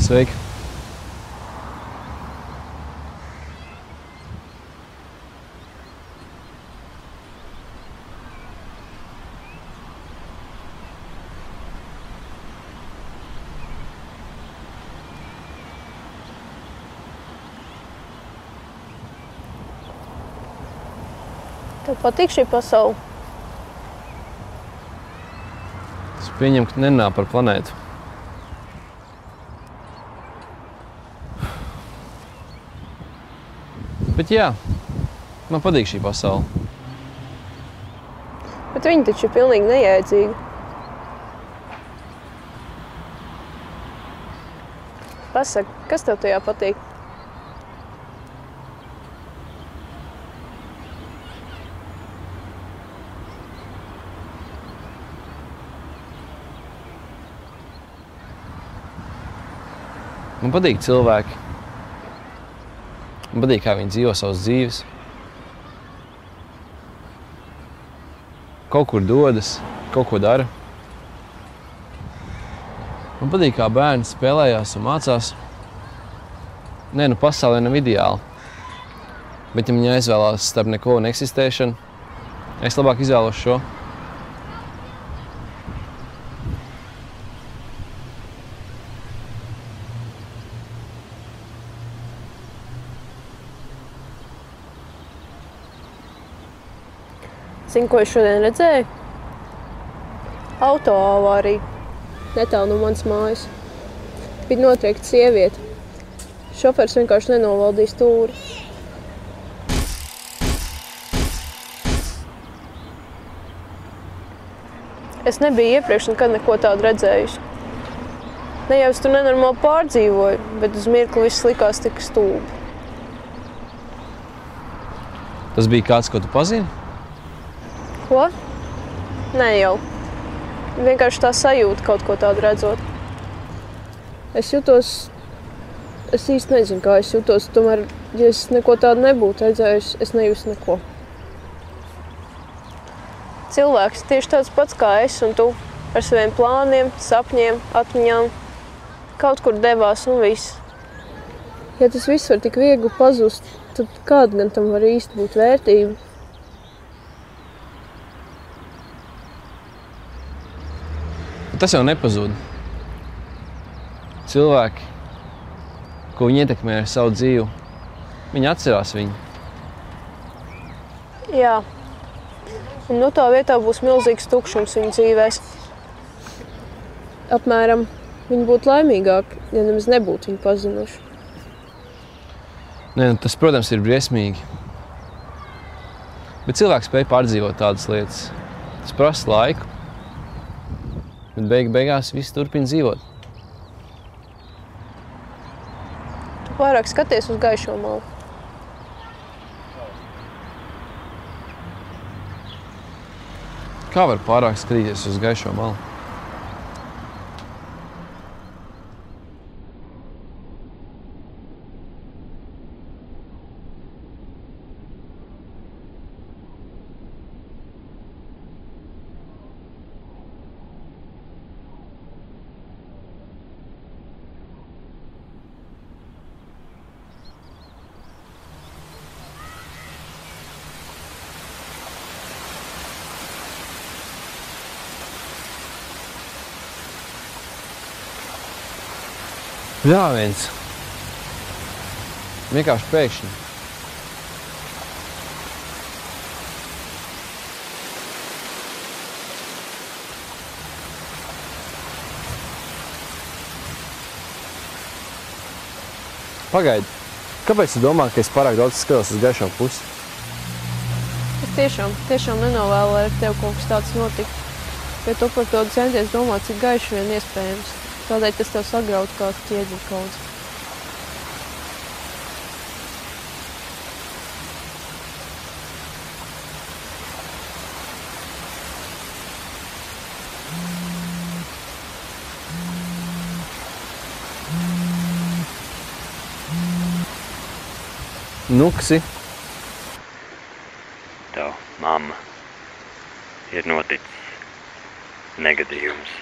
Sveiki! Tev patīk šī pasaule? Es pieņemu, ka nerunā par planētu. Bet jā, man patīk šī pasaule. Bet viņa taču ir pilnīgi nejēdzīga. Pasaki, kas tev tajā patīk? Man patīk cilvēki. Man patīk, kā viņi dzīvo savas dzīves. Kaut kur dodas, kaut ko dara. Man patīk, kā bērni spēlējās un mācās. Nē, nu pasaulē nav ideāli. Bet ja viņi aizvēlās starp neko un eksistēšanu, es labāk izvēlos šo. Zini, ko es šodien redzēju? Auto avārija. Netālu no manas mājas. Bija notriekta sieviete. Šofers vienkārši nenovaldīja stūri. Es nebiju iepriekš nekad neko tādu redzējusi. Ne jau es tur nenormāli pārdzīvoju, bet uz mirkli viss likās tik stulbi. Tas bija kāds, ko tu pazini? Ko? Nē jau. Vienkārši tā sajūta kaut ko tādu redzot. Es īsti nezinu, kā es jutos. Tomēr, ja es neko tādu nebūtu redzējusi, es nejustu neko. Cilvēks tieši tāds pats kā es un tu. Ar saviem plāniem, sapņiem, atmiņām. Kaut kur devās un viss. Ja tas viss var tik viegli pazust, tad kāda gan tam var īsti būt vērtība? Tas jau nepazūd. Cilvēki, ko viņi ietekmē ar savu dzīvi, viņi atcerās viņu. Jā. Un no tā vietā būs milzīgs tukšums viņu dzīvēs. Apmēram viņi būtu laimīgāki, ja nemaz nebūtu viņu pazinuši. Nē, tas, protams, ir briesmīgi. Bet cilvēks spēj pārdzīvot tādas lietas. Tas prasa laiku. Bet beigās viss turpina dzīvot. Tu pārāk skaties uz gaišo malu. Kā var pārāk skatīties uz gaišo malu? Bļāviens. Vienkārši pēkšņi. Pagaidi, kāpēc tu domā, ka es pārāk daudz skatos uz gaišo pusi? Es tiešām nenovēlu, lai ar tev kaut kas tāds notiktu. Ja tu par to centies domāt, cik gaiši vien iespējams. Tādēļ tas tev sagraut kā ķieģeļkaudze. Nuksi. Tev, mamma, ir noticis negadījums.